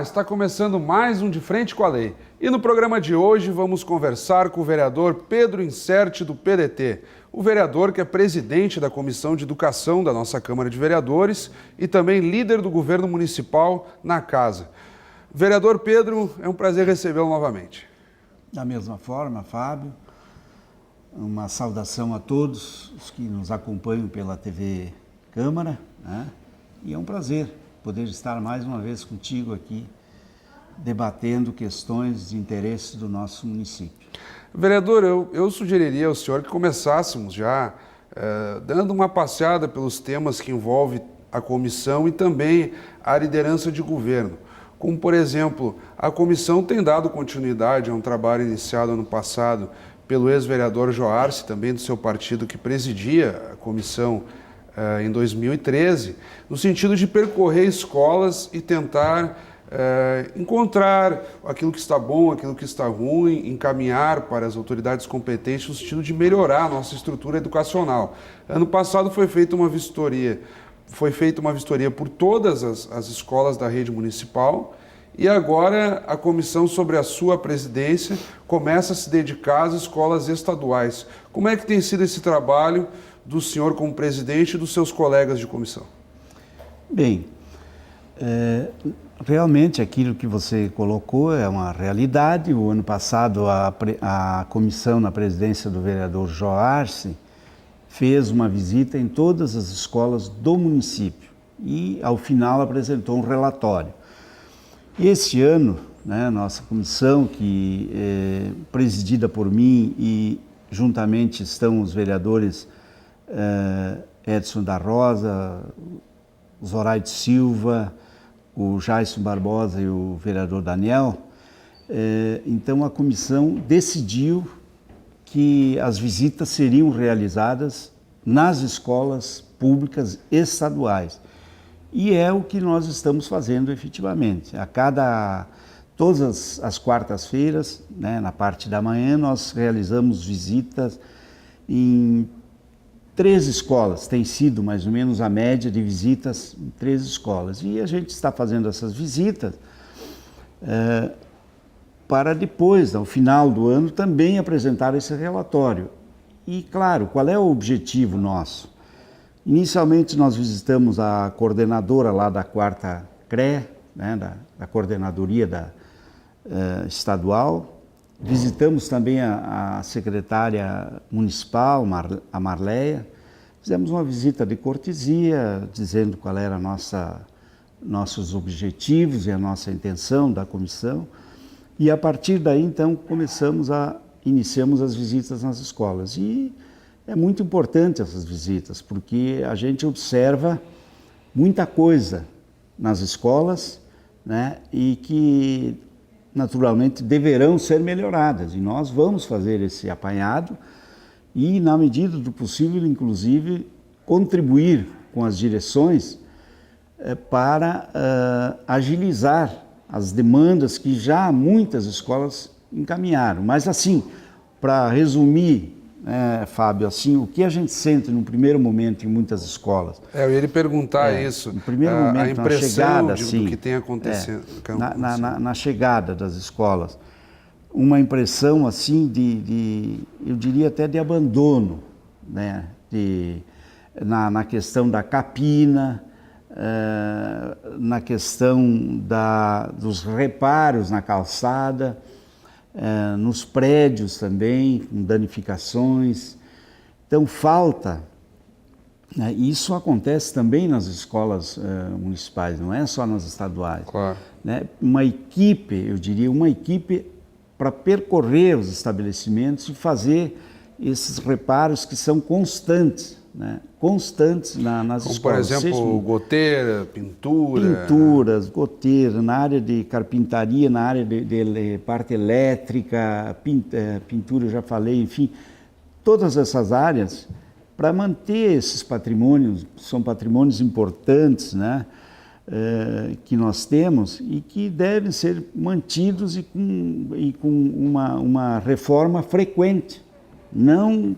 Olá, está começando mais um De Frente com a Lei. E no programa de hoje vamos conversar com o vereador Pedro Incerti, do PDT. O vereador que é presidente da Comissão de Educação da nossa Câmara de Vereadores e também líder do governo municipal na casa. Vereador Pedro, é um prazer recebê-lo novamente. Da mesma forma, Fábio, uma saudação a todos os que nos acompanham pela TV Câmara, né? E é um prazer poder estar mais uma vez contigo aqui, debatendo questões de interesse do nosso município. Vereador, eu sugeriria ao senhor que começássemos já dando uma passeada pelos temas que envolvem a comissão e também a liderança de governo. Como, por exemplo, a comissão tem dado continuidade a um trabalho iniciado ano passado pelo ex-vereador Joarce, também do seu partido, que presidia a comissão em 2013, no sentido de percorrer escolas e tentar encontrar aquilo que está bom, aquilo que está ruim, encaminhar para as autoridades competentes no sentido de melhorar a nossa estrutura educacional. Ano passado foi feita uma vistoria por todas as escolas da rede municipal e agora a comissão, sobre a sua presidência, começa a se dedicar às escolas estaduais. Como é que tem sido esse trabalho do senhor como presidente e dos seus colegas de comissão? Bem, realmente aquilo que você colocou é uma realidade. O ano passado a comissão, na presidência do vereador Joarce, fez uma visita em todas as escolas do município e, ao final, apresentou um relatório. E este ano, né, nossa comissão, que é presidida por mim e juntamente estão os vereadores Edson da Rosa, Zoraide Silva, o Jason Barbosa e o vereador Daniel, então a comissão decidiu que as visitas seriam realizadas nas escolas públicas estaduais. E é o que nós estamos fazendo efetivamente. Todas as quartas-feiras, né, na parte da manhã, nós realizamos visitas em 3 escolas. Tem sido mais ou menos a média de visitas em 3 escolas. E a gente está fazendo essas visitas para depois, ao final do ano, também apresentar esse relatório. E, claro, qual é o objetivo nosso? Inicialmente, nós visitamos a coordenadora lá da 4ª CRE, né, da coordenadoria estadual. Visitamos também a secretária municipal, a Marleia. Fizemos uma visita de cortesia, dizendo qual era nossos objetivos e a nossa intenção da comissão. E a partir daí, então, iniciamos as visitas nas escolas. E é muito importante essas visitas, porque a gente observa muita coisa nas escolas, né, e que naturalmente deverão ser melhoradas. E nós vamos fazer esse apanhado e, na medida do possível, inclusive, contribuir com as direções para agilizar as demandas que já muitas escolas encaminharam. Mas assim, para resumir, Fábio, assim, o que a gente sente no primeiro momento em muitas escolas? Eu ia lhe perguntar isso. No primeiro momento, a impressão na chegada, do que tem acontecido. Na chegada das escolas, uma impressão assim eu diria até de abandono, né? Na questão da capina, na questão dos reparos na calçada, nos prédios também, com danificações. Então falta, né, isso acontece também nas escolas municipais, não é só nas estaduais. Claro. Né? Uma equipe, eu diria, para percorrer os estabelecimentos e fazer esses reparos que são constantes, né? Constantes nas Como, escolas. por exemplo, goteira, pintura. Pinturas, goteira, na área de carpintaria, na área de parte elétrica, pintura, eu já falei, enfim, todas essas áreas, para manter esses patrimônios, são patrimônios importantes, né, que nós temos e que devem ser mantidos e com uma reforma frequente, não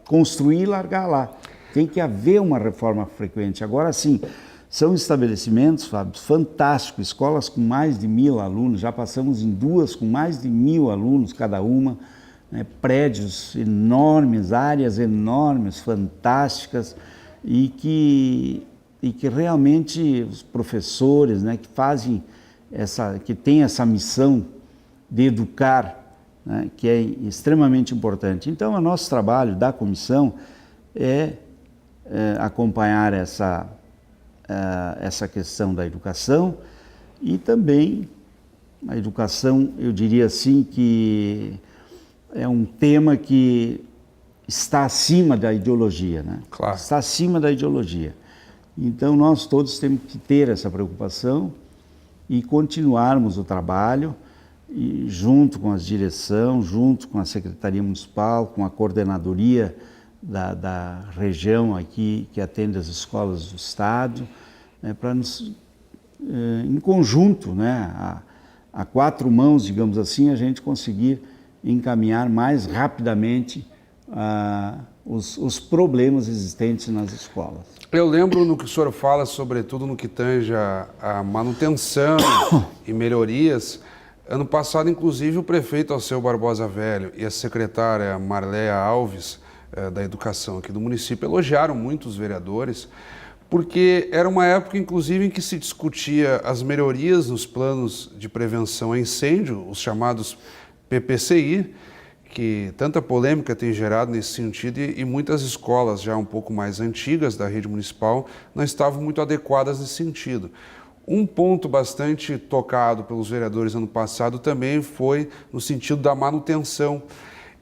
construir e largar lá. Tem que haver uma reforma frequente. Agora sim, São estabelecimentos, Fábio, fantásticos, escolas com mais de 1.000 alunos, já passamos em 2 com mais de 1.000 alunos cada uma, né, prédios enormes, áreas enormes, fantásticas, e que realmente os professores, né, que têm essa missão de educar, né, que é extremamente importante. Então, o nosso trabalho da comissão é acompanhar essa questão da educação e também a educação, eu diria assim, que é um tema que está acima da ideologia, né? Claro. Está acima da ideologia. Então, nós todos temos que ter essa preocupação e continuarmos o trabalho, e junto com a direção, junto com a Secretaria Municipal, com a coordenadoria da região aqui, que atende as escolas do Estado, né, para nos, em conjunto, né, a 4 mãos, digamos assim, a gente conseguir encaminhar mais rapidamente os problemas existentes nas escolas. Eu lembro no que o senhor fala, sobretudo no que tange a manutenção e melhorias. Ano passado, inclusive, o prefeito Alceu Barbosa Velho e a secretária Marléia Alves, da Educação aqui do município, elogiaram muito os vereadores, porque era uma época, inclusive, em que se discutia as melhorias nos planos de prevenção a incêndio, os chamados PPCI, que tanta polêmica tem gerado nesse sentido, e muitas escolas já um pouco mais antigas da rede municipal não estavam muito adequadas nesse sentido. Um ponto bastante tocado pelos vereadores ano passado também foi no sentido da manutenção.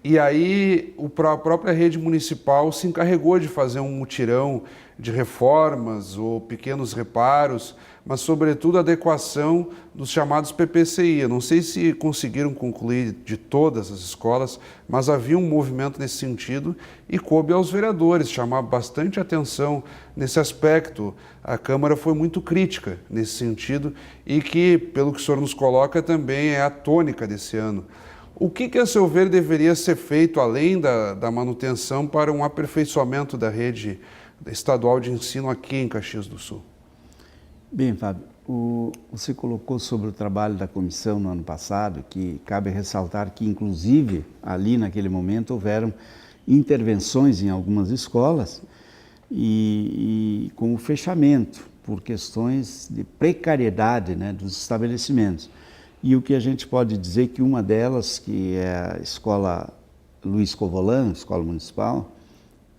E aí a própria rede municipal se encarregou de fazer um mutirão de reformas ou pequenos reparos, mas sobretudo a adequação dos chamados PPCI. Eu não sei se conseguiram concluir de todas as escolas, mas havia um movimento nesse sentido e coube aos vereadores chamar bastante atenção nesse aspecto. A Câmara foi muito crítica nesse sentido e que, pelo que o senhor nos coloca, também é a tônica desse ano. O que, a seu ver, deveria ser feito, além da manutenção, para um aperfeiçoamento da rede estadual de ensino aqui em Caxias do Sul? Bem, Fábio, você colocou sobre o trabalho da comissão no ano passado, que cabe ressaltar que, inclusive, ali naquele momento, houveram intervenções em algumas escolas e com o fechamento, por questões de precariedade, né, dos estabelecimentos. E o que a gente pode dizer que uma delas, que é a escola Luiz Covolan, escola municipal,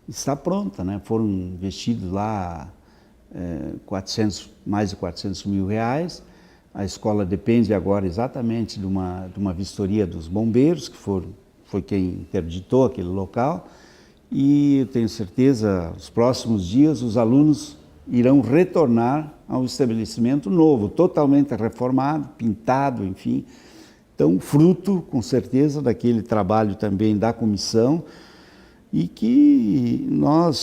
está pronta, né? Foram investidos lá mais de 400 mil reais. A escola depende agora exatamente de uma vistoria dos bombeiros, que foi quem interditou aquele local. E eu tenho certeza, nos próximos dias, os alunos irão retornar ao estabelecimento novo, totalmente reformado, pintado, enfim. Então, fruto, com certeza, daquele trabalho também da comissão, e que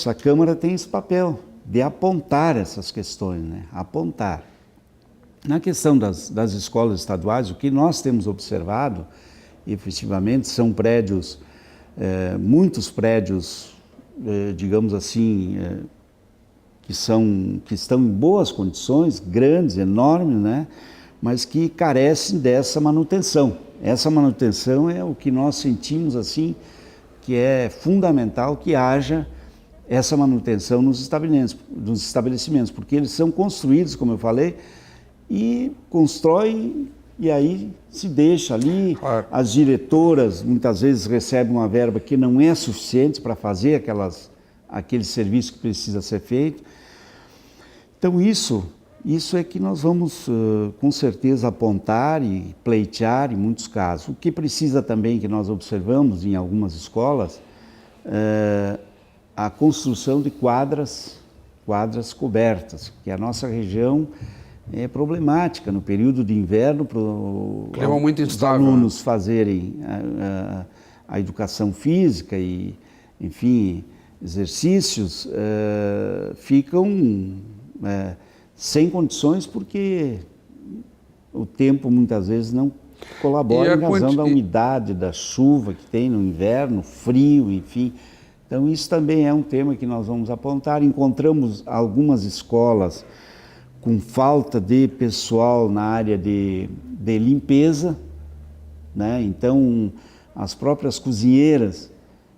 a Câmara tem esse papel de apontar essas questões, né? Apontar. Na questão das escolas estaduais, o que nós temos observado, efetivamente, são prédios, muitos prédios, digamos assim, que estão em boas condições, grandes, enormes, né? Mas que carecem dessa manutenção. Essa manutenção é o que nós sentimos assim, que é fundamental que haja essa manutenção nos estabelecimentos, porque eles são construídos, como eu falei, e constroem e aí se deixa ali. Claro. As diretoras muitas vezes recebem uma verba que não é suficiente para fazer aquele serviço que precisa ser feito. Então isso é que nós vamos com certeza apontar e pleitear em muitos casos. O que precisa também, que nós observamos em algumas escolas, a construção de quadras cobertas, que a nossa região é problemática no período de inverno para os alunos fazerem a educação física e, enfim, exercícios, ficam sem condições porque o tempo muitas vezes não colabora em razão da umidade, da chuva que tem no inverno, frio, enfim. Então isso também é um tema que nós vamos apontar. Encontramos algumas escolas com falta de pessoal na área de limpeza, né? Então, as próprias cozinheiras,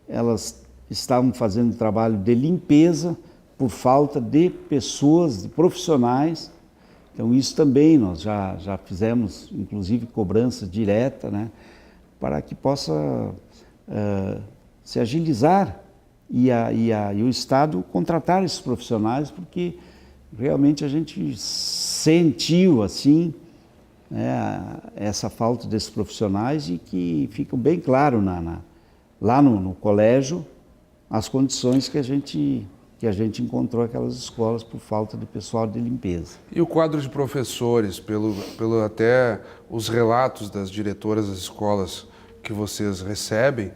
elas estavam fazendo trabalho de limpeza por falta de pessoas, de profissionais. Então, isso também nós já fizemos, inclusive, cobrança direta, né? Para que possa se agilizar e o Estado contratar esses profissionais, porque realmente a gente sentiu assim, né, essa falta desses profissionais, e que ficam bem claro lá no colégio as condições que a gente encontrou aquelas escolas por falta de pessoal de limpeza. E o quadro de professores, pelo até os relatos das diretoras das escolas que vocês recebem,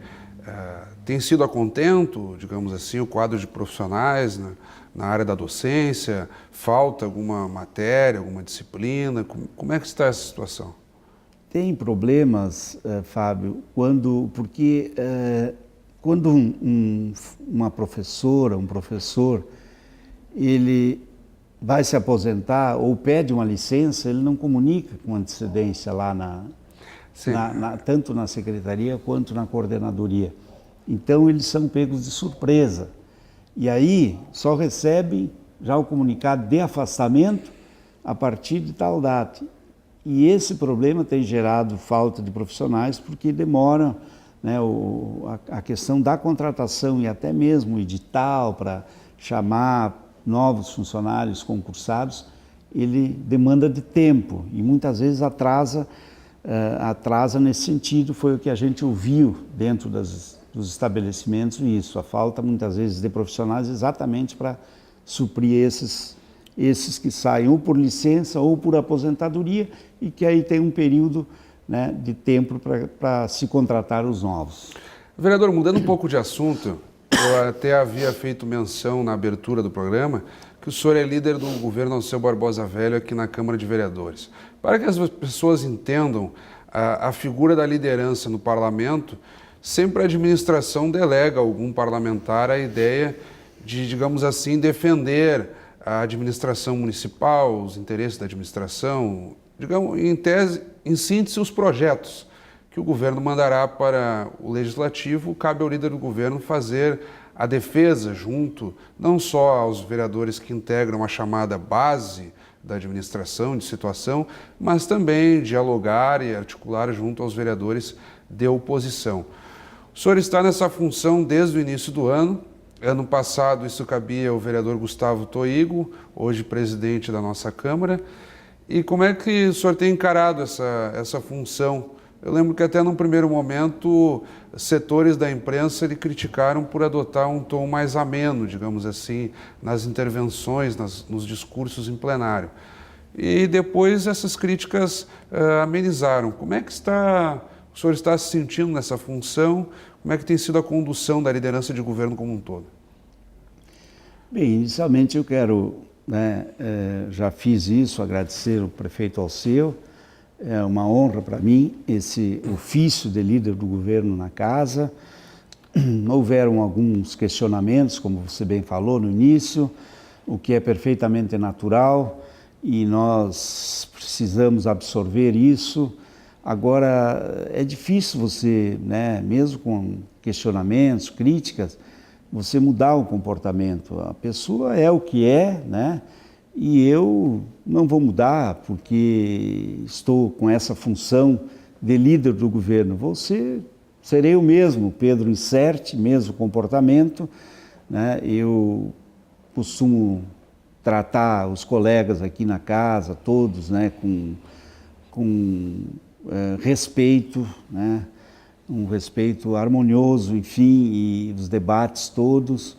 tem sido a contento, digamos assim, o quadro de profissionais na área da docência? Falta alguma matéria, alguma disciplina? Como é que está essa situação? Tem problemas, Fábio, porque quando uma professora, um professor, ele vai se aposentar ou pede uma licença, ele não comunica com antecedência lá tanto na secretaria quanto na coordenadoria. Então, eles são pegos de surpresa. E aí, só recebem já o comunicado de afastamento a partir de tal data. E esse problema tem gerado falta de profissionais, porque demora, né, a questão da contratação e até mesmo o edital para chamar novos funcionários concursados, ele demanda de tempo e muitas vezes atrasa nesse sentido. Foi o que a gente ouviu dentro dos estabelecimentos, isso, a falta muitas vezes de profissionais exatamente para suprir esses que saem ou por licença ou por aposentadoria, e que aí tem um período, né, de tempo para se contratar os novos. Vereador, mudando um pouco de assunto, eu até havia feito menção na abertura do programa que o senhor é líder do governo Alceu Barbosa Velho aqui na Câmara de Vereadores. Para que as pessoas entendam a figura da liderança no parlamento, sempre a administração delega a algum parlamentar a ideia de, digamos assim, defender a administração municipal, os interesses da administração, digamos, em síntese, os projetos que o governo mandará para o legislativo. Cabe ao líder do governo fazer a defesa junto, não só aos vereadores que integram a chamada base da administração de situação, mas também dialogar e articular junto aos vereadores de oposição. O senhor está nessa função desde o início do ano. Ano passado isso cabia ao vereador Gustavo Toigo, hoje presidente da nossa Câmara. E como é que o senhor tem encarado essa função? Eu lembro que até num primeiro momento, setores da imprensa lhe criticaram por adotar um tom mais ameno, digamos assim, nas intervenções, nos discursos em plenário. E depois essas críticas amenizaram. Como é que o senhor está se sentindo nessa função? Como é que tem sido a condução da liderança de governo como um todo? Bem, inicialmente eu quero, já fiz isso, agradecer ao prefeito Alceu. É uma honra para mim esse ofício de líder do governo na casa. Houveram alguns questionamentos, como você bem falou no início, o que é perfeitamente natural, e nós precisamos absorver isso. Agora, é difícil você, mesmo com questionamentos, críticas, você mudar o comportamento. A pessoa é o que é, e eu não vou mudar porque estou com essa função de líder do governo. Serei o mesmo, Pedro Inserte, mesmo comportamento. Eu costumo tratar os colegas aqui na casa, todos, com respeito, um respeito harmonioso, enfim, e os debates todos.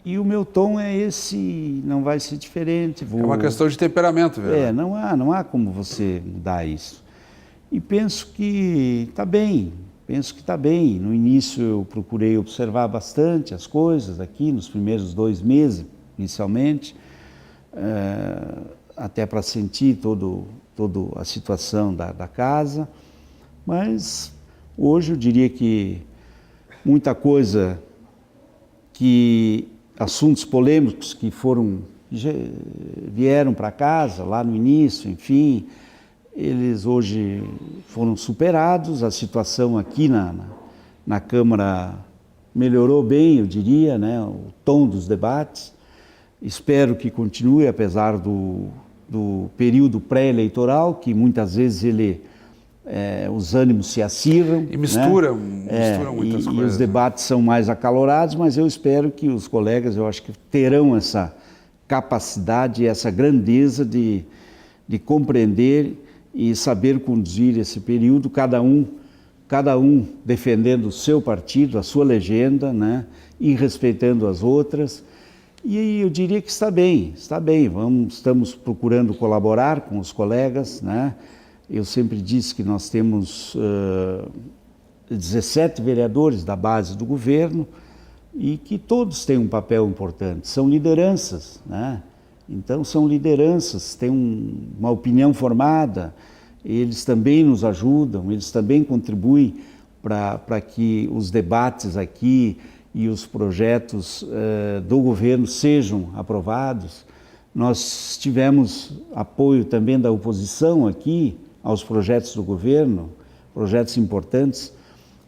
E o meu tom é esse, não vai ser diferente. É uma questão de temperamento, velho. Não há como você mudar isso. E penso que está bem, No início eu procurei observar bastante as coisas aqui, nos primeiros 2 meses, inicialmente, até para sentir toda a situação da casa. Mas hoje eu diria que muita coisa assuntos polêmicos que foram vieram para casa lá no início, enfim, eles hoje foram superados, a situação aqui na Câmara melhorou bem, eu diria, né, o tom dos debates. Espero que continue, apesar do período pré-eleitoral, que muitas vezes os ânimos se acirram. E misturam muitas coisas. E os debates são mais acalorados, mas eu espero que os colegas, eu acho que terão essa capacidade, essa grandeza de compreender e saber conduzir esse período, cada um defendendo o seu partido, a sua legenda, né, e respeitando as outras. E eu diria que está bem. Estamos procurando colaborar com os colegas, né? Eu sempre disse que nós temos 17 vereadores da base do governo e que todos têm um papel importante, são lideranças, né? Então são lideranças, têm uma opinião formada, eles também nos ajudam, eles também contribuem para que os debates aqui e os projetos do governo sejam aprovados. Nós tivemos apoio também da oposição aqui aos projetos do governo, projetos importantes.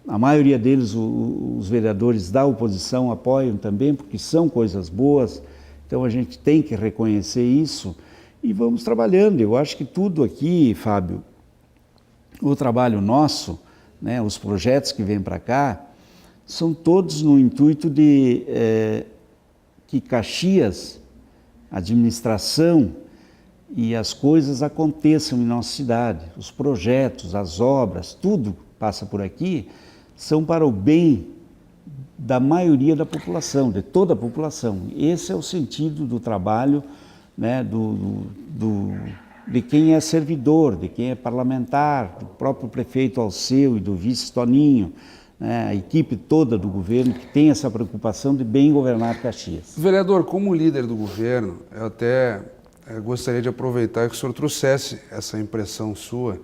A maioria deles, os vereadores da oposição apoiam também, porque são coisas boas. Então a gente tem que reconhecer isso e vamos trabalhando. Eu acho que tudo aqui, Fábio, o trabalho nosso, né, os projetos que vêm para cá, são todos no intuito de que Caxias, a administração e as coisas aconteçam em nossa cidade. Os projetos, as obras, tudo passa por aqui, são para o bem da maioria da população, de toda a população. Esse é o sentido do trabalho, né, de quem é servidor, de quem é parlamentar, do próprio prefeito Alceu e do vice Toninho, né, a equipe toda do governo que tem essa preocupação de bem governar Caxias. Vereador, como líder do governo, eu até gostaria de aproveitar que o senhor trouxesse essa impressão sua,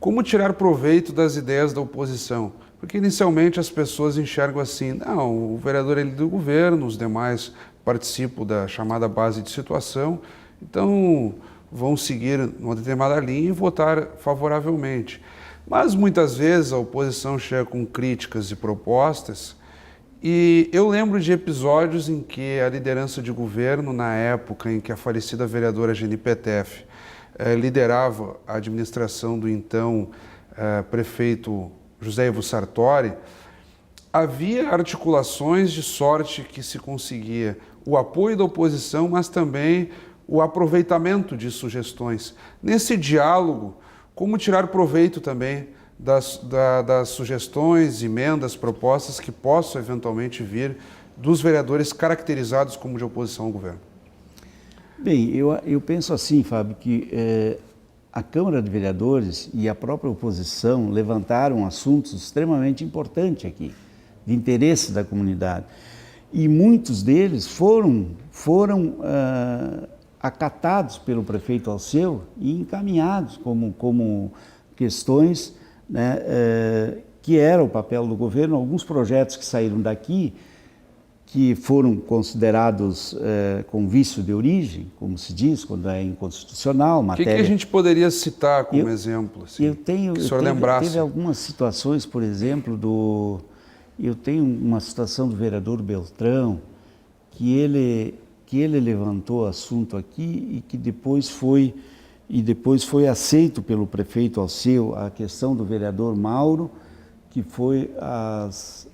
como tirar proveito das ideias da oposição? Porque inicialmente as pessoas enxergam assim, não, o vereador é líder do governo, os demais participam da chamada base de situação, então vão seguir uma determinada linha e votar favoravelmente. Mas muitas vezes a oposição chega com críticas e propostas e eu lembro de episódios em que a liderança de governo, na época em que a falecida vereadora Geni Petef liderava a administração do então prefeito José Ivo Sartori, havia articulações de sorte que se conseguia o apoio da oposição, mas também o aproveitamento de sugestões. Nesse diálogo, como tirar proveito também das sugestões, emendas, propostas que possam eventualmente vir dos vereadores caracterizados como de oposição ao governo? Bem, eu penso assim, Fábio, que a Câmara de Vereadores e a própria oposição levantaram assuntos extremamente importantes aqui, de interesse da comunidade. E muitos deles foram acatados pelo prefeito Alceu e encaminhados como questões, né, que era o papel do governo. Alguns projetos que saíram daqui, que foram considerados com vício de origem, como se diz, quando é inconstitucional, matéria... O que a gente poderia citar como exemplo? Assim, que o senhor lembrasse? Teve algumas situações, por exemplo, eu tenho uma situação do vereador Beltrão, que ele levantou o assunto aqui e que depois foi aceito pelo prefeito Alceu, a questão do vereador Mauro, que foi as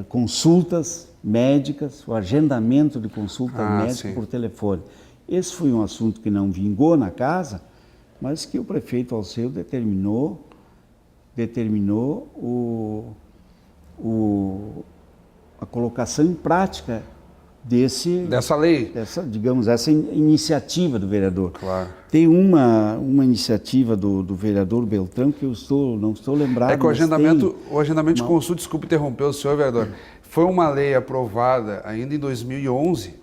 consultas médicas, o agendamento de consulta médica por telefone. Esse foi um assunto que não vingou na casa, mas que o prefeito Alceu determinou a colocação em prática dessa lei, essa iniciativa do vereador. Claro. Tem uma iniciativa do vereador Beltrão que eu não estou lembrado. É que o agendamento de consulta, desculpe interromper o senhor, vereador, foi uma lei aprovada ainda em 2011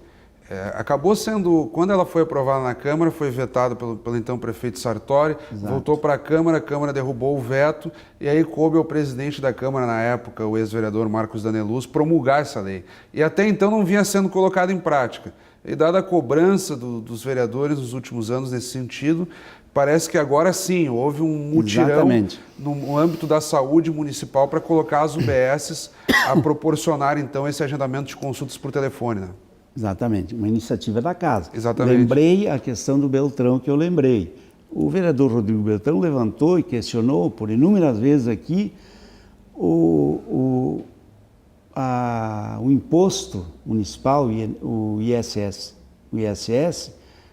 Acabou sendo, quando ela foi aprovada na Câmara, foi vetado pelo então prefeito Sartori, Exato. voltou para a Câmara derrubou o veto, e aí coube ao presidente da Câmara na época, o ex-vereador Marcos Daneluz, promulgar essa lei. E até então não vinha sendo colocada em prática. E dada a cobrança dos vereadores nos últimos anos nesse sentido, parece que agora sim, houve um mutirão Exatamente. no âmbito da saúde municipal para colocar as UBSs a proporcionar então esse agendamento de consultas por telefone, né? Exatamente, uma iniciativa da casa. Exatamente. Lembrei a questão do Beltrão que eu lembrei. O vereador Rodrigo Beltrão levantou e questionou por inúmeras vezes aqui o imposto municipal, o ISS,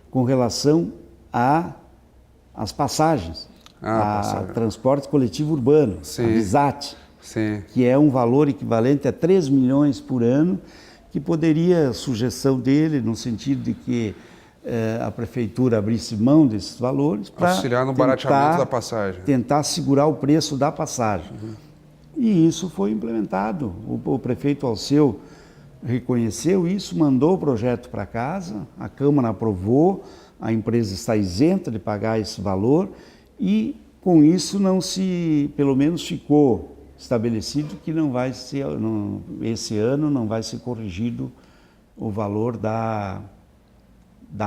com relação às passagens, a transporte coletivo urbano, Sim. a VISAT, Sim. que é um valor equivalente a 3 milhões por ano, que poderia, sugestão dele, no sentido de que a prefeitura abrisse mão desses valores para auxiliar no barateamento da passagem. Tentar segurar o preço da passagem. E isso foi implementado. O prefeito Alceu reconheceu isso, mandou o projeto para casa, a Câmara aprovou, a empresa está isenta de pagar esse valor e com isso pelo menos ficou estabelecido que não vai ser, esse ano não vai ser corrigido o valor da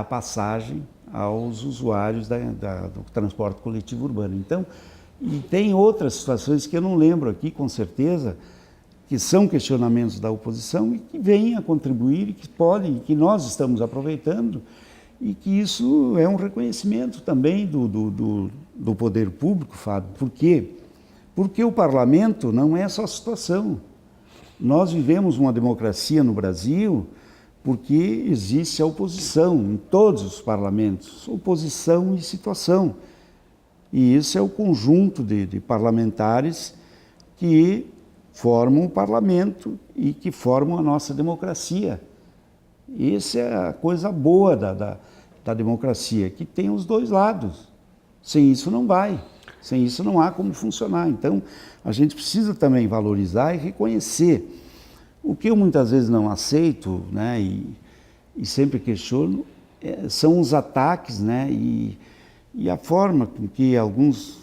passagem aos usuários do transporte coletivo urbano. Então, e tem outras situações que eu não lembro aqui com certeza, que são questionamentos da oposição e que vêm a contribuir e que podem, que nós estamos aproveitando e que isso é um reconhecimento também do poder público, Fábio. Por quê? Porque o parlamento não é só situação. Nós vivemos uma democracia no Brasil porque existe a oposição em todos os parlamentos, oposição e situação. E isso é o conjunto de parlamentares que formam o parlamento e que formam a nossa democracia. Essa é a coisa boa da democracia, que tem os dois lados. Sem isso não vai. Sem isso não há como funcionar. Então, a gente precisa também valorizar e reconhecer. O que eu muitas vezes não aceito, né, e sempre questiono, são os ataques, né, e a forma com que alguns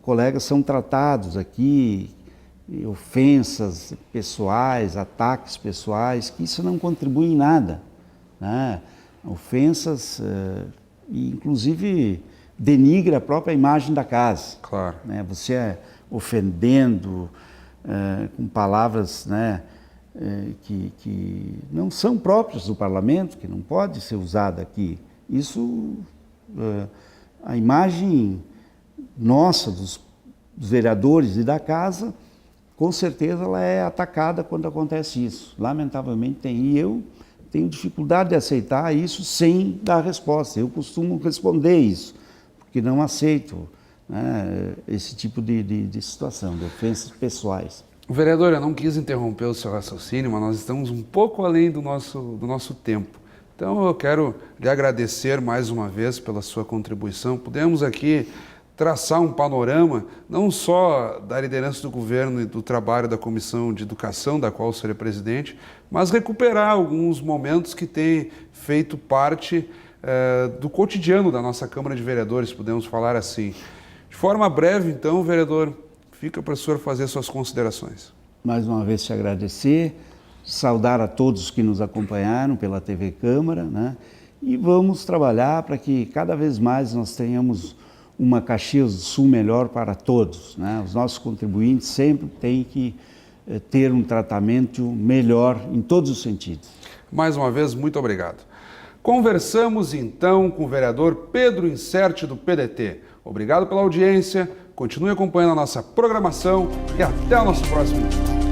colegas são tratados aqui, ofensas pessoais, ataques pessoais, que isso não contribui em nada, né? Ofensas, inclusive denigra a própria imagem da casa. Claro. Né? Você ofendendo com palavras, né, que não são próprias do parlamento, que não pode ser usada aqui. Isso, a imagem nossa, dos vereadores e da casa, com certeza ela é atacada quando acontece isso. Lamentavelmente tem. E eu tenho dificuldade de aceitar isso sem dar resposta. Eu costumo responder isso, porque não aceito, né, esse tipo de situação, de ofensas pessoais. Vereador, eu não quis interromper o seu raciocínio, mas nós estamos um pouco além do nosso tempo. Então eu quero lhe agradecer mais uma vez pela sua contribuição. Pudemos aqui traçar um panorama, não só da liderança do governo e do trabalho da Comissão de Educação, da qual o senhor é presidente, mas recuperar alguns momentos que têm feito parte do cotidiano da nossa Câmara de Vereadores, podemos falar assim. De forma breve, então, vereador, fica para o senhor fazer suas considerações. Mais uma vez te agradecer, saudar a todos que nos acompanharam pela TV Câmara, né? E vamos trabalhar para que cada vez mais nós tenhamos uma Caxias do Sul melhor para todos, né? Os nossos contribuintes sempre têm que ter um tratamento melhor em todos os sentidos. Mais uma vez, muito obrigado. Conversamos então com o vereador Pedro Incerti do PDT. Obrigado pela audiência, continue acompanhando a nossa programação e até o nosso próximo vídeo.